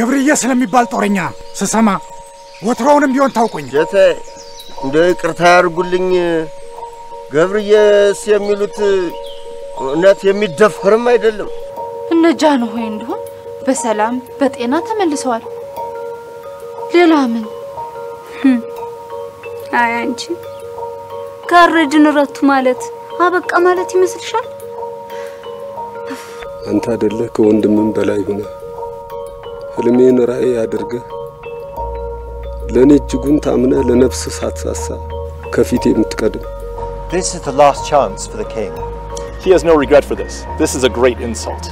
ገብርዬ ስለሚባል ጦረኛ ስሰማ ወትሮውንም ቢሆን ታውቁኝ ጀተ እንደ ይቅርታ ያርጉልኝ ገብርዬስ የሚሉት እውነት የሚደፈርም አይደለም እነጃኑ ሆይ እንደሆን በሰላም በጤና ተመልሰዋል ሌላ ምን አይ አንቺ ካረጅን ረቱ ማለት አበቃ ማለት ይመስልሻል አንተ አይደለ ከወንድምም በላይ ሆነ ህልሜን ራእይ አድርገ ለኔ እጅጉን ታምነ ለነፍስ ሳትሳሳ ከፊቴ የምትቀድም This is the last chance for the king. He has no regret for this. This is a great insult.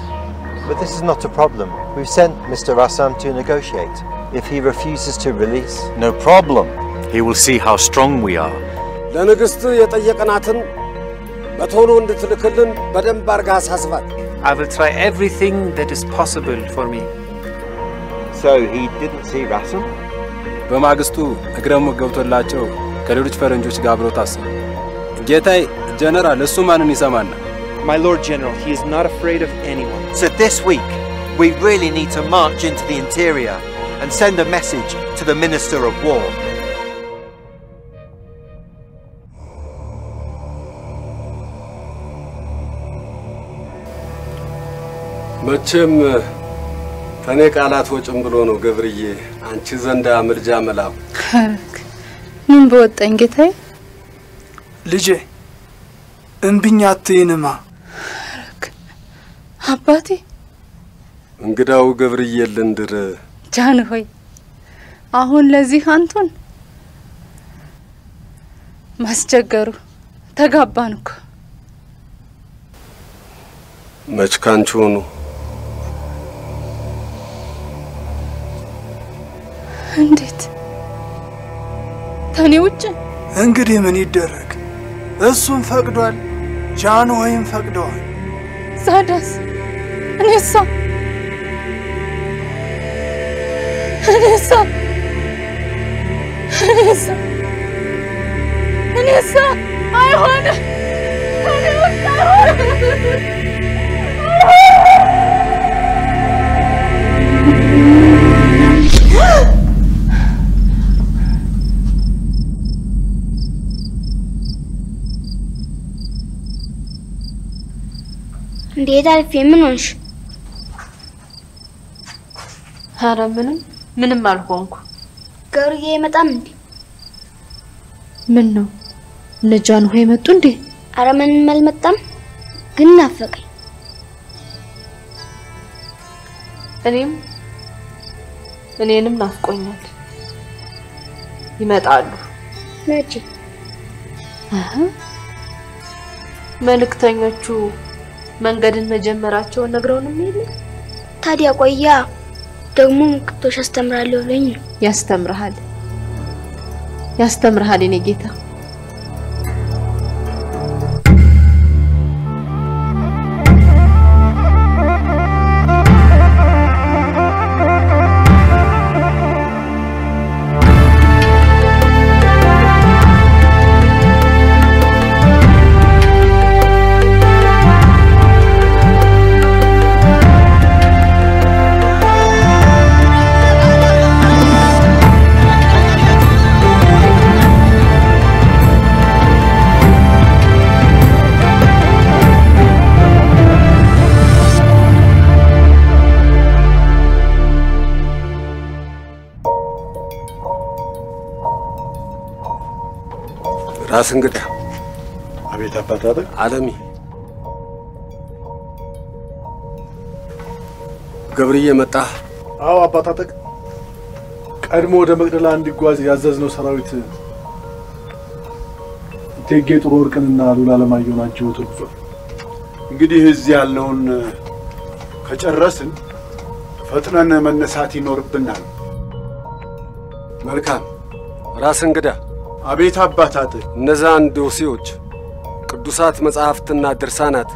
But this is not a problem. We've sent Mr. Rassam to negotiate. If he refuses to release, no problem. He will see how strong we are. ለንግስት የጠየቀናትን በቶሎ እንድትልክልን በደንብ አርጋ አሳስባት I will try everything that is possible for me. So he didn't see Rassam? በማግስቱ እግረሙ ገብቶላቸው ከሌሎች ፈረንጆች ጋር አብረው ታሰሩ ጌታዬ ጀነራል እሱ ማንን ይሰማና My Lord General, he is not afraid of anyone. So this week, we really need to march into the interior and send a message to the Minister of War. መቼም ተኔ ቃላት ወጭም ብሎ ነው ገብርዬ አንቺ ዘንዳ ምልጃ መላው ምን በወጣኝ ጌታዬ ልጄ እንብኛትይንማ አባቴ እንግዳው ገብርዬ ልንድር ጃን ሆይ አሁን ለዚህ አንቱን ማስቸገሩ ተጋባንኩ መችካንቹ ነው እንዴት ታኔ ውጭ እንግዲህ ምን ይደረግ እሱም ፈቅዷል ጃን ሆይም ፈቅደዋል ዛዳስ እኔሳ አይሆነ ታኔ ውጭ አይሆነ እንዴት አልፌ ምን ሆንሽ ኧረ ምንም አልሆንኩ ገብርዬ ይመጣም እንዴ ምን ነው ለጃን ሆይ መጡ እንዴ ኧረ ምንም አልመጣም ግን ናፈቀኝ እኔንም ናፍቆኛል ይመጣሉ መቼ መልእክተኞቹ መንገድን መጀመራቸውን ነግረውንም ይል ታዲያ ቆያ ደግሞ ቅጦሽ አስተምራለሁ ለኝ ያስተምርሃል እኔ ጌታ ራስ እንግዳ አቤት አባታደ ዓለሚ ገብርዬ መጣ አዎ አባታደ ቀድሞ ወደ መቅደላ እንዲጓዝ ያዘዝነው ሰራዊት እቴጌ ጥሩ ወርቅንና ሉላ ለማየሁ ናቸው ተጉዟል እንግዲህ እዚህ ያለውን ከጨረስን ፈጥነን መነሳት ይኖርብናል መልካም ራስ እንግዳ አቤት አባታደ እነዛን ዶሴዎች ቅዱሳት መጻሕፍትና ድርሳናት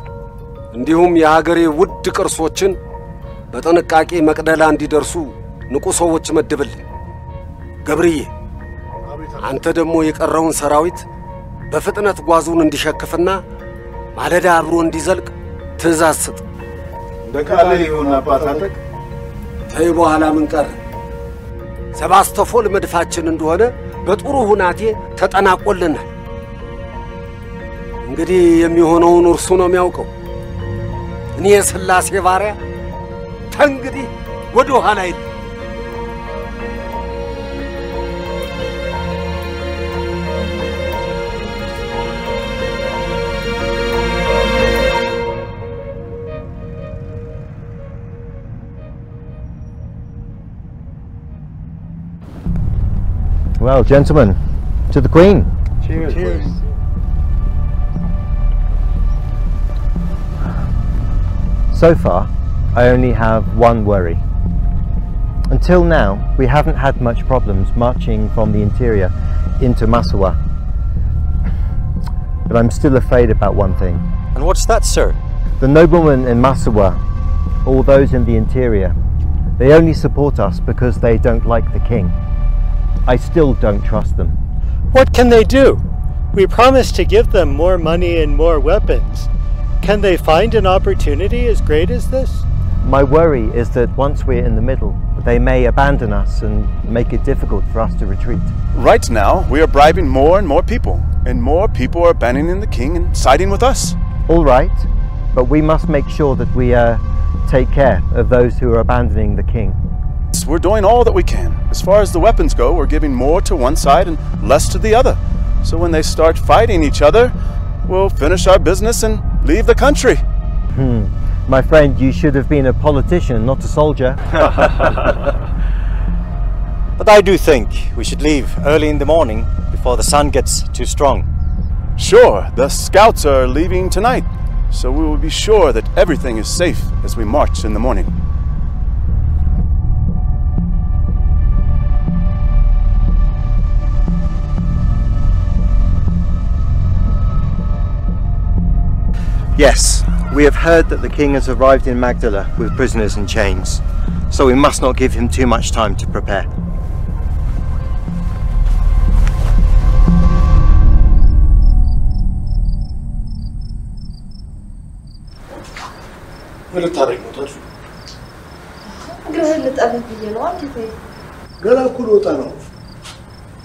እንዲሁም የሀገሬ ውድ ቅርሶችን በጥንቃቄ መቅደላ እንዲደርሱ ንቁ ሰዎች መድብል ገብርዬ አንተ ደግሞ የቀረውን ሰራዊት በፍጥነት ጓዙን እንዲሸክፍና ማለዳ አብሮ እንዲዘልቅ ትእዛዝ ስጥ በቃለ ይሁን አባታደ ተይ በኋላ ምን ቀረ? ሰባስቶፖል መድፋችን እንደሆነ በጥሩ ሁናቴ ተጠናቆልናል። እንግዲህ የሚሆነውን እርሱ ነው የሚያውቀው። እኔ የሥላሴ ባሪያ ተንግዲህ ወደ ኋላ አይደል። Well, gentlemen, to the Queen. Cheers. Cheers. So far, I only have one worry. Until now, we haven't had much problems marching from the interior into Massawa. But I'm still afraid about one thing. And what's that, sir? The noblemen in Massawa, all those in the interior, they only support us because they don't like the king. I still don't trust them. What can they do? We promised to give them more money and more weapons. Can they find an opportunity as great as this? My worry is that once we're in the middle, they may abandon us and make it difficult for us to retreat. Right now, we are bribing more and more people, and more people are abandoning the king and siding with us. All right, but we must make sure that we take care of those who are abandoning the king. We're doing all that we can. As far as the weapons go, we're giving more to one side and less to the other. So when they start fighting each other, we'll finish our business and leave the country. My friend, you should have been a politician, not a soldier. But I do think we should leave early in the morning before the sun gets too strong. Sure, the scouts are leaving tonight, so we will be sure that everything is safe as we march in the morning. Yes, we have heard that the king has arrived in Magdala with prisoners in chains, so we must not give him too much time to prepare. ምን ልታደርግ ነው ታዲያ? እግርህን ልጠብቅ ብዬ ነው አንተ። ገና እኮ ልወጣ ነው።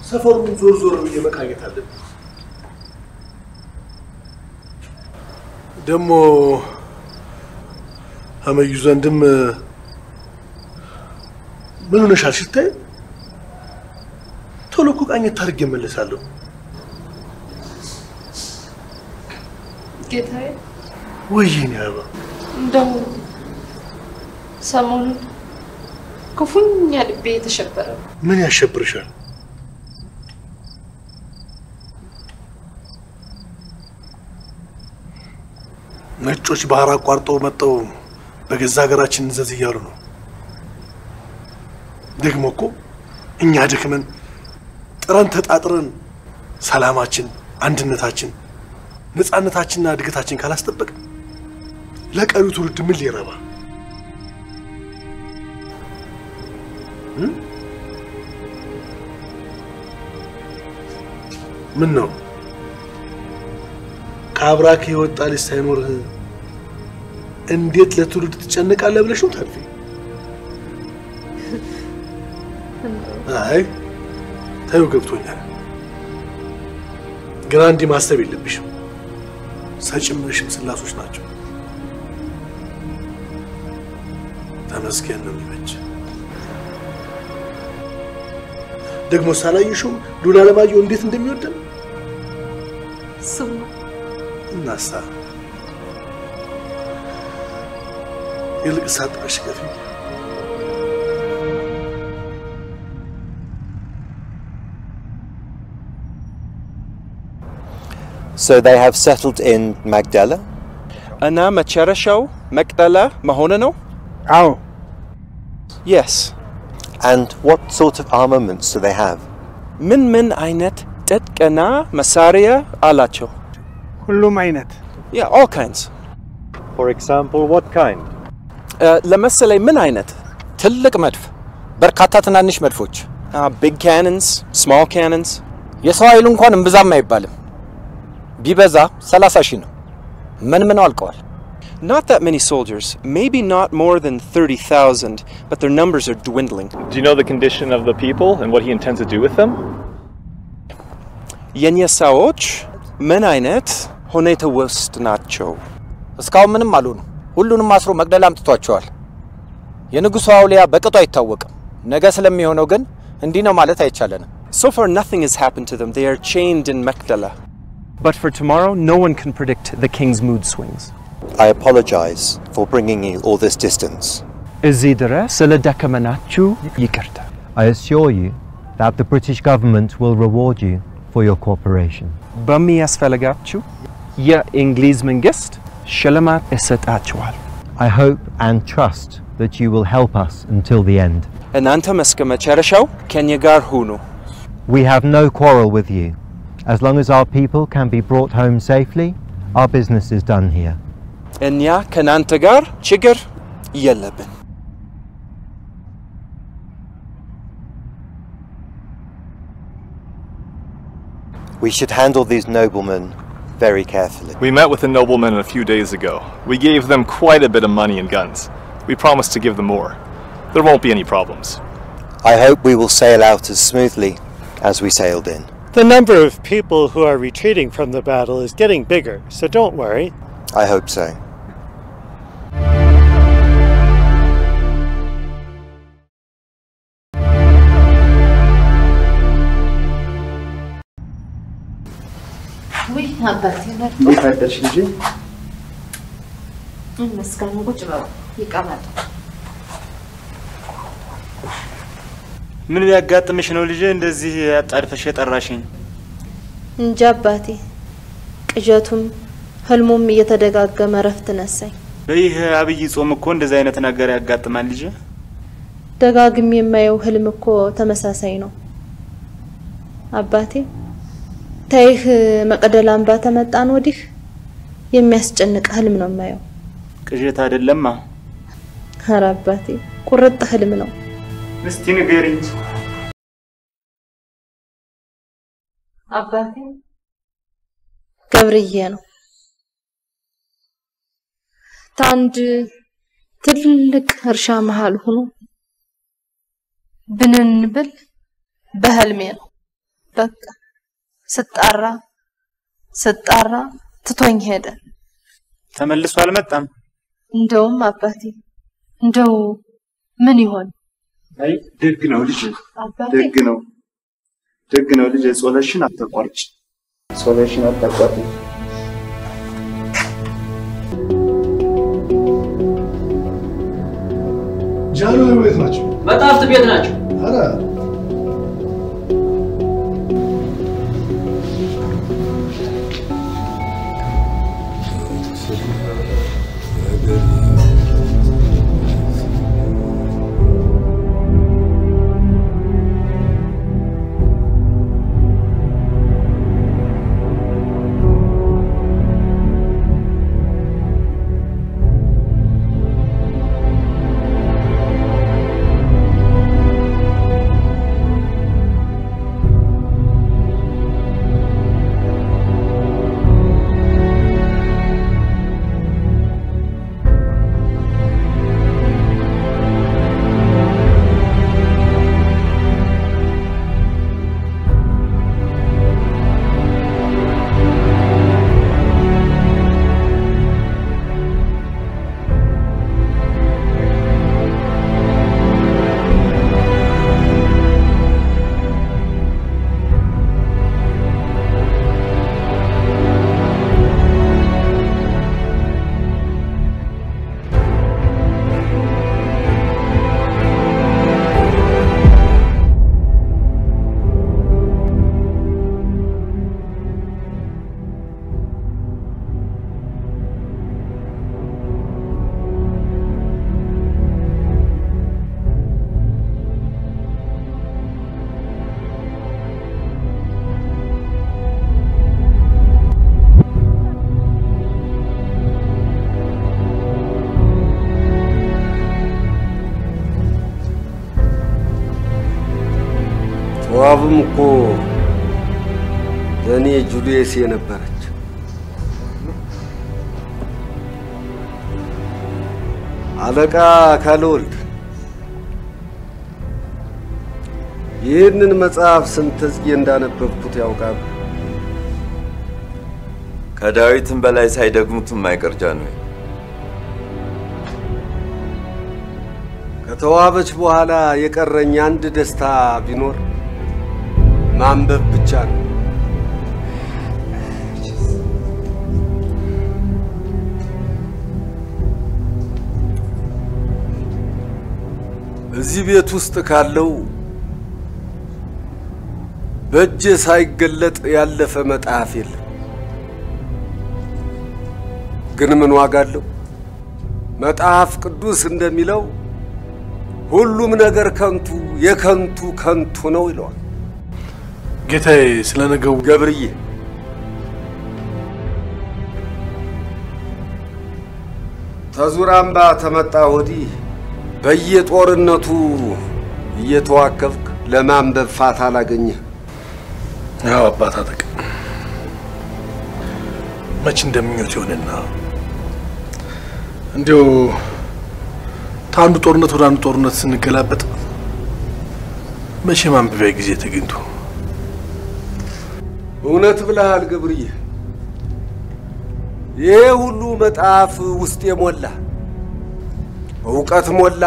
ሰፈሩን ዞር ዞር ብዬ መቃኘት አለብኝ። ደግሞ አመዩ ዘንድም ምን ሆነሻል ሲታይ ቶሎ እኮ ቃኘት ታርጌ እመለሳለሁ። ጌታዬ ወይኔ አባ እንደው ሰሞኑን ክፉኛ ልቤ የተሸበረ ምን ያሸብርሻል? ነጮች ባህር አቋርጠው መጥተው በገዛ ሀገራችን እንዘዝ እያሉ ነው። ደግሞ እኮ እኛ ደክመን ጥረን ተጣጥረን ሰላማችን፣ አንድነታችን፣ ነፃነታችንና እድገታችን ካላስጠበቅ ለቀሪው ትውልድ ምን ሊረባ? ምን ነው ከአብራክ የወጣ ልጅ ሳይኖርህ እንዴት ለትውልድ ትጨነቃለህ ብለሽ ነው ታልፊ? አይ ታዩ ገብቶኛል። ግን አንዴ ማሰብ የለብሽም። ሰጭም ነሽም ስላሶች ናቸው። ተመስገን ነው የሚበጅ። ደግሞ ሳላየሽው ሉላ ለማየው እንዴት እንደሚወደን ስሙ እናሳ ይልቅ ሳጥሽ ገፊ So they have settled in Magdala? እና መጨረሻው መቅደላ መሆኑ ነው? አዎ። Yes. And what sort of armaments do they have? ምን አይነት ትጥቅና መሳሪያ አላቸው? ሁሉም አይነት። Yeah, all kinds. For example, what kind? ለምሳሌ ምን አይነት? ትልቅ መድፍ፣ በርካታ ትናንሽ መድፎች። Big cannons, small cannons. የሰው ኃይሉ እንኳን እምብዛም አይባልም። ቢበዛ 30,000 ነው። ምን አልቀዋል? Not that many soldiers, maybe not more than 30,000, but their numbers are dwindling. Do you know the condition of the people and what he intends to do with them? የኛ ሰዎች ምን አይነት ሁኔታ ውስጥ ናቸው? እስካሁን ምንም አልሆኑ። ሁሉንም አስሮ መግደል አምጥቷቸዋል። የንጉሱ አውሊያ በቅጡ አይታወቅም። ነገ ስለሚሆነው ግን እንዲህ ነው ማለት አይቻለንም. So far nothing has happened to them. They are chained in Magdala. But for tomorrow, no one can predict the king's mood swings. I apologize for bringing you all this distance. እዚህ ድረስ ስለደከመናችሁ ይቅርታ. I assure you that the British government will reward you for your cooperation. በሚያስፈልጋችሁ የእንግሊዝ መንግስት ሽልማት ይሰጣችኋል. I hope and trust that you will help us until the end. እናንተም እስከ መጨረሻው ከእኛ ጋር ሁኑ. We have no quarrel with you. As long as our people can be brought home safely, our business is done here. እኛ ከእናንተ ጋር ችግር የለብን. We should handle these noblemen very carefully. We met with the noblemen a few days ago. We gave them quite a bit of money and guns. We promised to give them more. There won't be any problems. I hope we will sail out as smoothly as we sailed in. The number of people who are retreating from the battle is getting bigger, so don't worry. I hope so. Oui, አባቴ ነው። እንዴት አደርሽ ልጄ? መስከረም ቁጭ በሉ ይቀመጡ። ምን ሊያጋጥምሽ ነው ልጄ እንደዚህ አጣድፈሽ የጠራሽኝ? እንጃ አባቴ፣ ቅዠቱም ህልሙም እየተደጋገመ ረፍት ነሳኝ። በይህ አብይ ጾም እኮ እንደዚህ አይነት ነገር ያጋጥማል ልጄ። ደጋግሜ የማየው ህልም እኮ ተመሳሳይ ነው አባቴ። ታይህ መቅደላ አምባ ተመጣን ወዲህ የሚያስጨንቅ ህልም ነው የማየው። ቅዠት አይደለማ። ኧረ አባቴ ቁርጥ ህልም ነው። እስቲ ንገሪኝ አባቴ። ገብርዬ ነው ታንድ ትልቅ እርሻ መሃል ሆኖ ብንን ብል በህልሜ ነው። በቃ ስጣራ ትቶኝ ሄደ። ተመልሶ አልመጣም። እንደውም አባቴ እንደው ምን ይሆን? አይ ደግ ነው ልጅ፣ ደግ ነው ልጅ። ጾለሽን አትቋርጭ። ጃሎ ቤት ናቸው። መጣፍት ቤት ናቸው። አረ ዋብም እኮ ለኔ ጁሊየስ የነበረች አለቃ ካልወልድ ይህንን መጽሐፍ ስንት ጊዜ እንዳነበብኩት ያውቃል? ከዳዊትም በላይ ሳይደግሙትም አይቀርጃ ነው። ከተዋበች በኋላ የቀረኝ አንድ ደስታ ቢኖር ማንበብ ብቻ ነው። እዚህ ቤት ውስጥ ካለው በእጄ ሳይገለጥ ያለፈ መጽሐፍ የለም። ግን ምን ዋጋ አለው? መጽሐፍ ቅዱስ እንደሚለው ሁሉም ነገር ከንቱ የከንቱ ከንቱ ነው ይለዋል። ጌታዬ ስለነገው ገብርዬ ተዙራምባ ተመጣ ወዲህ በየጦርነቱ እየተዋከብክ ለማንበብ ፋታ አላገኘህ። ያው አባት አጠቅ መች እንደምኞት ይሆንና እንዲው ታንዱ ጦርነት ወደ አንዱ ጦርነት ስንገላበጥ መቼ ማንበቢያ ጊዜ ተገኝቶ። እውነት ብለሃል ገብርዬ። ይሄ ሁሉ መጽሐፍ ውስጥ የሞላ ዕውቀት ሞላ።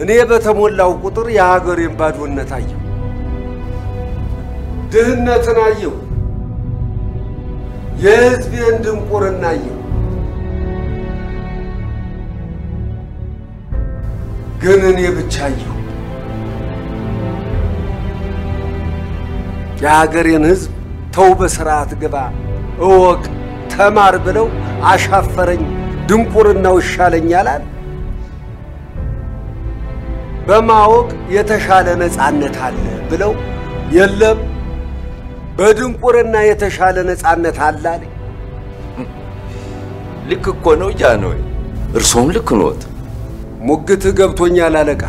እኔ በተሞላው ቁጥር የሀገሬን ባዶነት አየሁ፣ ድህነትን አየሁ፣ የሕዝቤን ድንቁርና አየሁ። ግን እኔ ብቻ አየሁ። የሀገሬን ሕዝብ ተው በስርዓት ግባ እወቅ ተማር ብለው አሻፈረኝ፣ ድንቁርናው ይሻለኛል አለ። በማወቅ የተሻለ ነፃነት አለ ብለው የለም በድንቁርና የተሻለ ነፃነት አለ አለ። ልክ እኮ ነው ጃንሆይ፣ እርሶም ልክ ኖት። ሙግት ገብቶኛል አለቃ።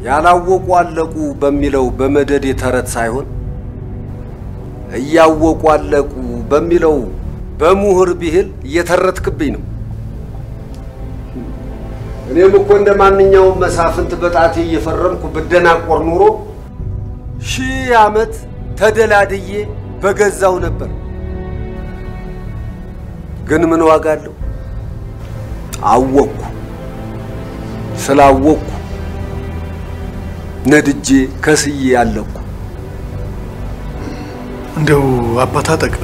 ያላወቁ አለቁ በሚለው በመደድ የተረት ሳይሆን እያወቁ አለቁ በሚለው በምሁር ብሂል እየተረትክብኝ ነው። እኔም እኮ እንደ ማንኛውም መሳፍንት በጣቴ እየፈረምኩ ብደናቆር ኑሮ 1000 ዓመት ተደላድዬ በገዛው ነበር። ግን ምን ዋጋ አለው? አወቅኩ። ስላወቅኩ ነድጄ ከስዬ ያለኩ። እንደው አባት አጠቅ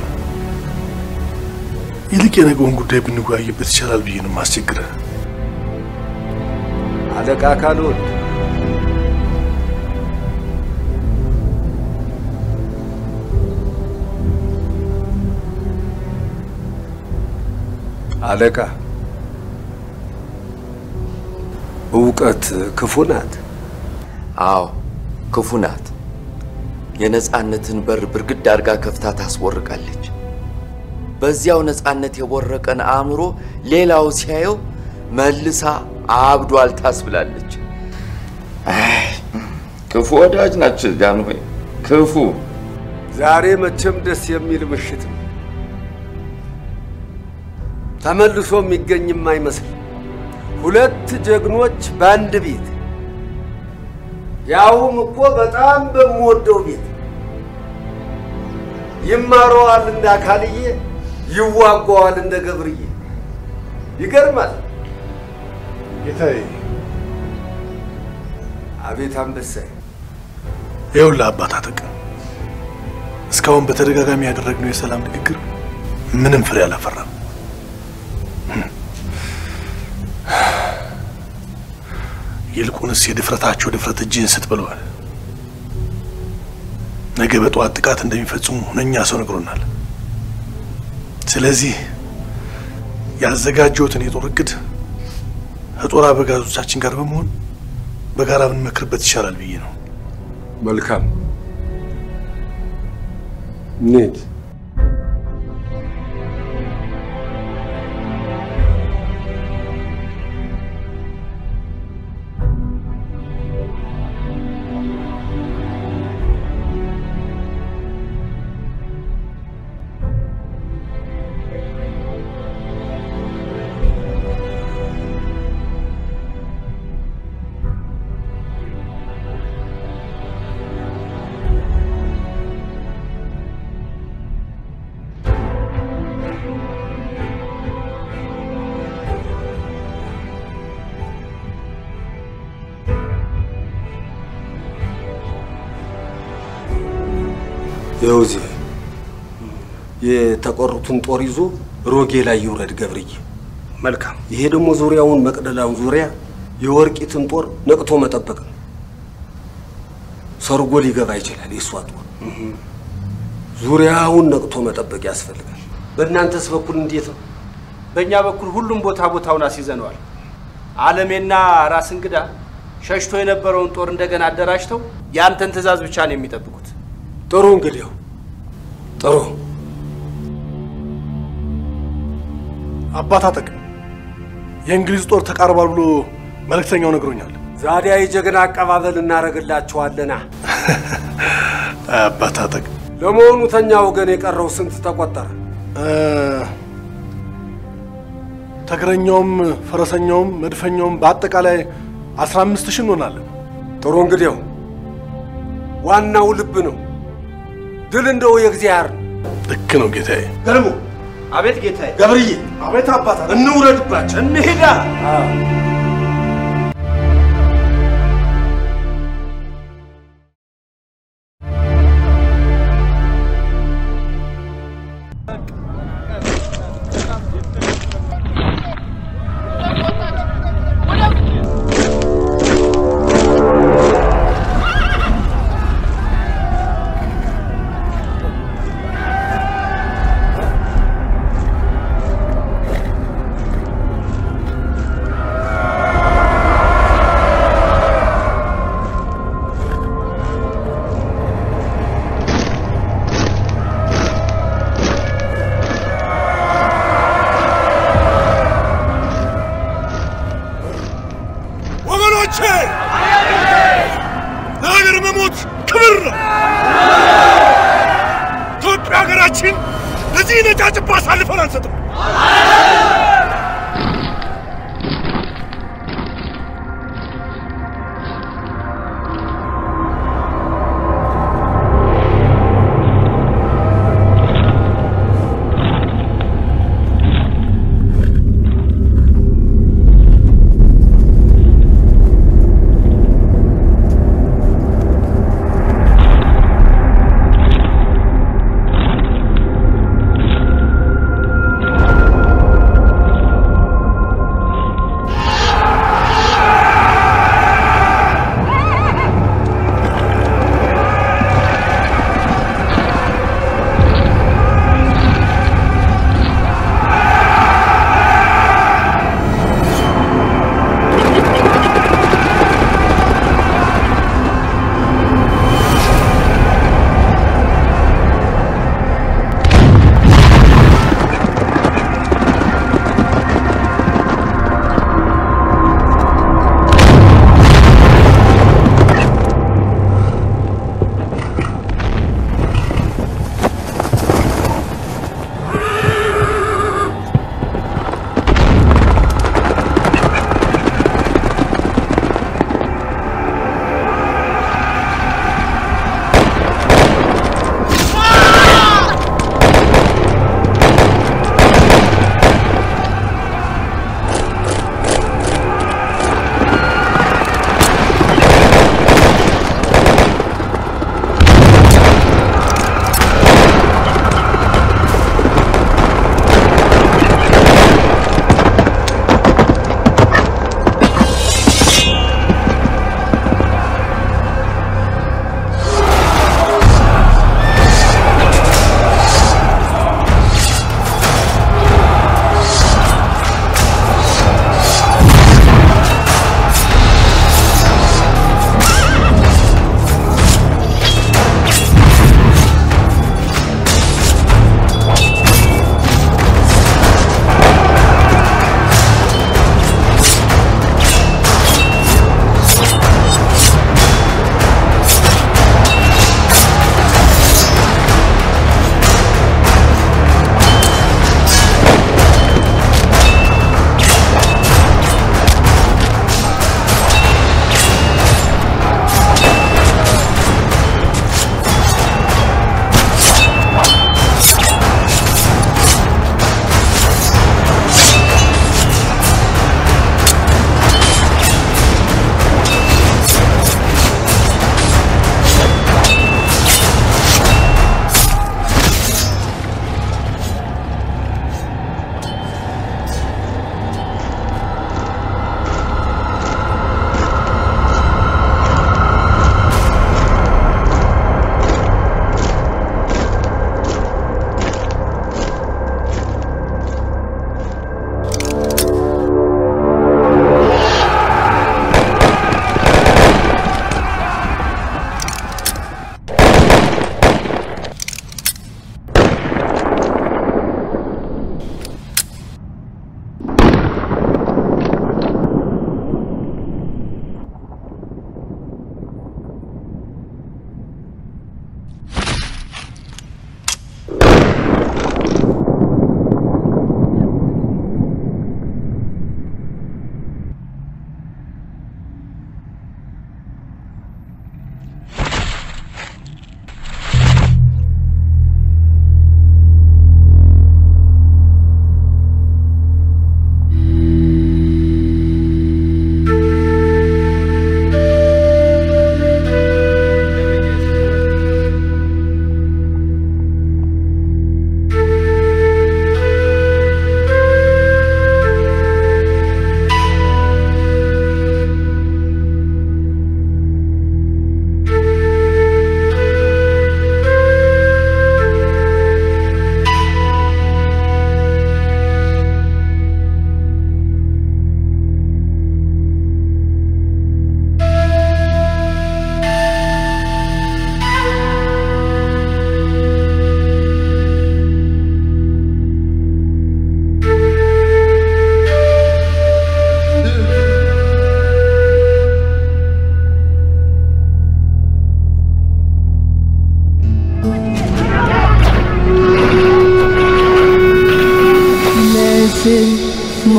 ይልቅ የነገውን ጉዳይ ብንጓይበት ይቻላል ብዬ ነው ማስቸግረህ። አለቃ ካልወልድ አለቃ ዕውቀት ክፉ ናት። አዎ ክፉ ናት። የነጻነትን በር ብርግድ አድርጋ ከፍታ ታስወርቃለች። በዚያው ነጻነት የወረቀን አእምሮ ሌላው ሲያየው መልሳ አብዷል ታስብላለች። ክፉ ወዳጅ ናቸው ጃንሆይ፣ ክፉ። ዛሬ መቼም ደስ የሚል ምሽት ነው። ተመልሶ የሚገኝም አይመስል ሁለት ጀግኖች በአንድ ቤት፣ ያውም እኮ በጣም በምወደው ቤት። ይማረዋል እንደ አካልዬ፣ ይዋጓዋል እንደ ገብርዬ። ይገርማል። ጌታዬ። አቤት አንበሳዬ። ይኸውልህ አባት አጠቅ እስካሁን በተደጋጋሚ ያደረግነው የሰላም ንግግር ምንም ፍሬ አላፈራም። ይልቁንስ የድፍረታቸው ድፍረት እጅህን ስጥ ብለዋል። ነገ በጠዋት ጥቃት እንደሚፈጽሙ ሁነኛ ሰው ነግሮናል። ስለዚህ ያዘጋጀሁትን የጦር እቅድ ከጦር አበጋዞቻችን ጋር በመሆን በጋራ ብንመክርበት ይሻላል ብዬ ነው። መልካም እንሂድ። ይውዚ የተቆሩትን ጦር ይዞ ሮጌ ላይ ይውረድ ገብርዬ። መልካም። ይሄ ደግሞ ዙሪያውን መቅደላውን ዙሪያ የወርቂትን ጦር ነቅቶ መጠበቅ ነው። ሰርጎ ሊገባ ይችላል የሷ ጦር። ዙሪያውን ነቅቶ መጠበቅ ያስፈልጋል። በእናንተስ በኩል እንዴት ነው? በእኛ በኩል ሁሉም ቦታውን አስይዘነዋል። ዓለሜና ራስ እንግዳ ሸሽቶ የነበረውን ጦር እንደገና አደራጅተው ያንተን ትእዛዝ ብቻ ነው የሚጠብቁት። ጥሩ እንግዲህ ጥሩ። አባታ ጠቅ የእንግሊዝ ጦር ተቃርቧል ብሎ መልእክተኛው ነግሮኛል። ዛዲያ የጀግና አቀባበል እናረግላችኋለና። አባታ ጠቅ ለመሆኑ ተኛ ወገን የቀረው ስንት ተቆጠረ? ተግረኛውም ፈረሰኛውም መድፈኛውም በአጠቃላይ 15000 እንሆናለን። ጥሩ እንግዲህ ዋናው ልብ ነው። ድል እንደው የእግዚአብሔር ልክ ነው ጌታዬ። ገልሙ አቤት ጌታዬ። ገብርዬ አቤት አባታ እንውረድባቸው እንሂዳ። ለስሟ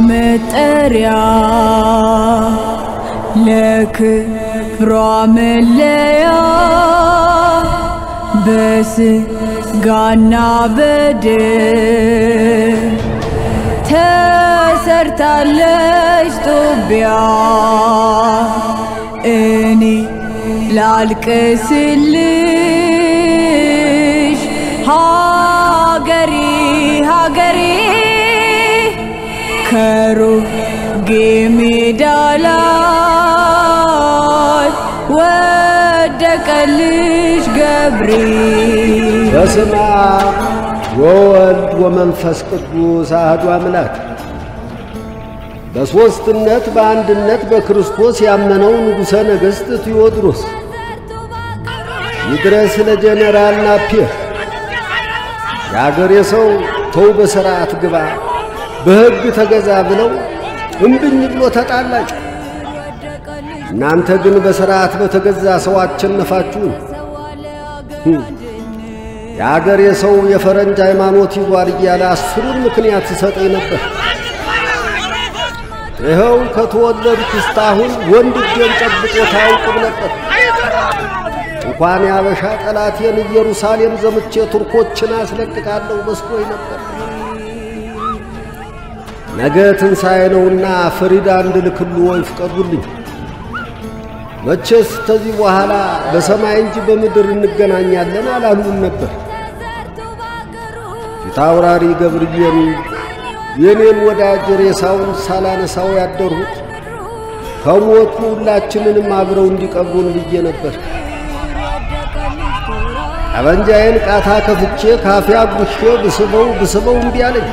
መጠሪያ ለክብሯ መለያ በስጋና በደም ተሰርታለች ጦቢያ እኔ ላልቅስልሽ ሀገሬ ሀገሬ ከሮጌ ሜዳ ላይ ወደቀልሽ ገብርኤል በስመ አብ ወወልድ ወመንፈስ ቅዱስ አሐዱ አምላክ በሦስትነት በአንድነት በክርስቶስ ያመነው ንጉሠ ነገሥት ቴዎድሮስ ይድረስ ለጀነራል ናፒር የአገሬ ሰው ተው በሥርዓት ግባ በሕግ ተገዛ ብለው እምብኝ ብሎ ተጣላኝ። እናንተ ግን በሥርዓት በተገዛ ሰው አቸነፋችሁን። የአገሬ ሰው የፈረንጅ ሃይማኖት ይዟል እያለ አስሩን ምክንያት ይሰጠኝ ነበር። ይኸው ከተወለድኩ እስካሁን ወንድ እጄን ጨብጦት አያውቅም ነበር። እንኳን ያበሻ ጠላቴን ኢየሩሳሌም ዘምቼ ቱርኮችን አስለቅቃለሁ መስሎኝ ነበር። ነገ ትንሣኤ ነውና ፍሪዳ እንድልክልዎ ይፍቀዱልኝ። መቼስ ከዚህ በኋላ በሰማይ እንጂ በምድር እንገናኛለን አላሉም ነበር። ፊታውራሪ ገብርዬን የኔን ወዳጅ ሬሳውን ሳላነሳው ያደርሁት ከሞቱ ሁላችንንም አብረው እንዲቀብሩን ብዬ ነበር። ጠመንጃዬን ቃታ ከፍቼ ካፌ አጉሼ ብስበው እምቢ አለኝ።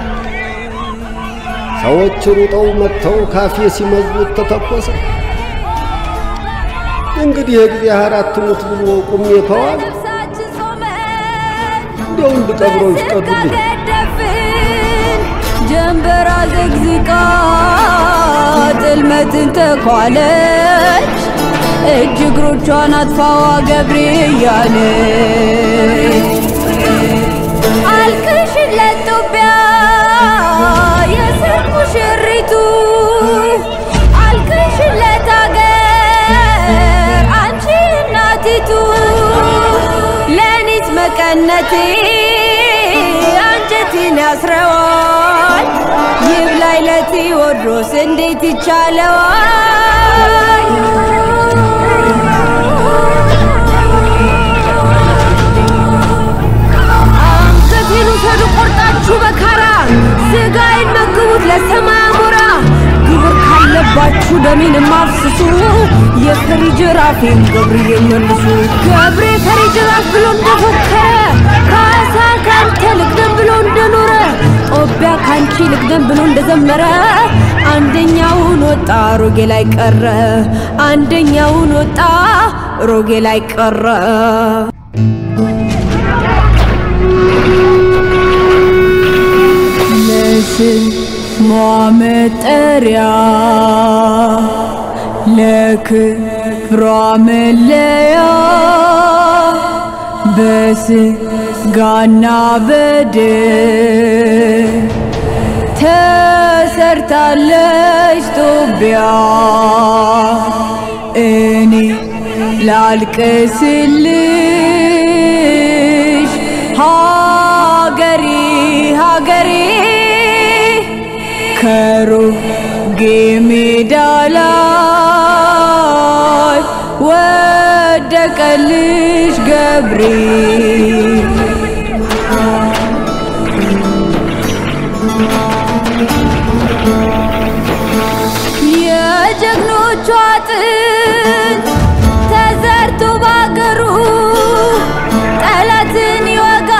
ሰዎች ሩጠው መጥተው ካፌ ሲመዙት ተተኮሰ። እንግዲህ የእግዚአብሔር አትሙት ብሎ ቁሜ ከዋል እንዲያው እንድቀብረው ይፍቀዱልኝ። ጀንበር አዘግዝቃ ጥልመትን ተኳለች እጅ እግሮቿን አጥፋዋ ገብርኤል እያለች አልቅሽለት ጦቢያ የሰርጉ ሽሪቱ አልቅሽለት አገር አንቺ እናቲቱ ለኒት መቀነቴ አንጀቴን ያስረዋል ይብላኝ ለቴዎድሮስ እንዴት ይቻለዋል አንገቴን ውሰዱ ቆርጣችሁ በካራ ስጋዬን መግቡት ለሰማይ አሞራ ግብር ካለባችሁ ደሜን ማፍስሱ የፈሪ ጅራፌን ገብርዬን መልሱ ገብሬ ፈሪ ጅራፍ ብሎ እንደፎከረ ካሳ ካንተ ልቅደም ብሎ እንደኖረ ጦቢያ ካንቺ ልቅደም ብሎ እንደዘመረ አንደኛውን ወጣ ሮጌ ላይ ቀረ አንደኛውን ወጣ ሮጌ ላይ ቀረ ለስሟ መጠሪያ ለክብሯ መለያ በስጋና በደም ተሰርታለች ጦቢያ እኔ ላልቅስልሽ ሀገሬ ሀገሬ ከሮጌ ሜዳ ላይ ወደቀልሽ ገብርኤል የጀግኖቿ አጥንት ተዘርቶ ባገሩ ጠላትን ይወጋል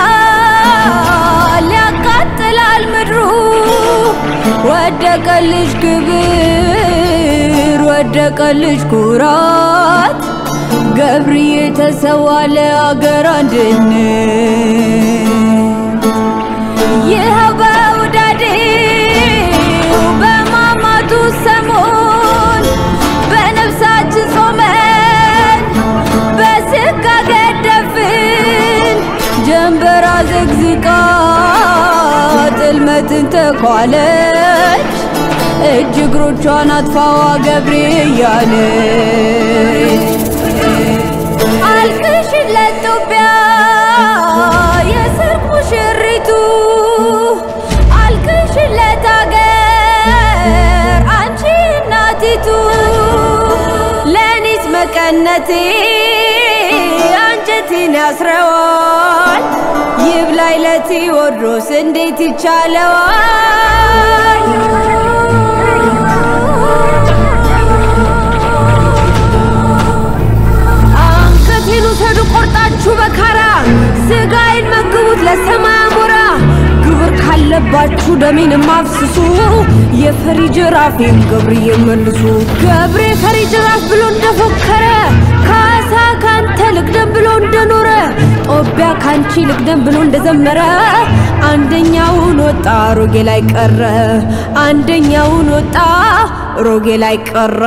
ያቃጥላል ምድሩ ወደቀልሽ ክብር ወደቀልሽ ኩራት ገብርዬ ተሰዋ ለአገር አንድነት ይኸው በውዳዴው በማማቱ ሰሞን በነፍሳችን ጾመን በስጋ ገደፍን ጀንበር አዘግዝቃ ጥልመ ዓመትን ተኳለች እጅ እግሮቿን አጥፋዋ ገብርያለች አልቅሽለት ኢትዮጵያ የሰርግ ሙሽሪቱ አልቅሽለት አገር አንቺ እናቲቱ ለኔስ መቀነቴ አንጀቴን ያስረዋል ይብላይ ለቴዎድሮስ እንዴት ይቻለዋል አንገቴን ውሰዱ ቆርጣችሁ በካራ ስጋዬን መግቡት ለሰማይ አሞራ ግብር ካለባችሁ ደሜን ማፍስሱ የፈሪ ጅራፌን ገብርዬ መልሱ ገብሬ ፈሪ ጅራፍ ብሎ እንደፎከረ ካሳ ካንተ ልቅደም ብሎ እንደኖረ ጦቢያ ካንቺ ልቅደም ብሎ እንደዘመረ አንደኛውን ወጣ ሮጌ ላይ ቀረ አንደኛውን ወጣ ሮጌ ላይ ቀረ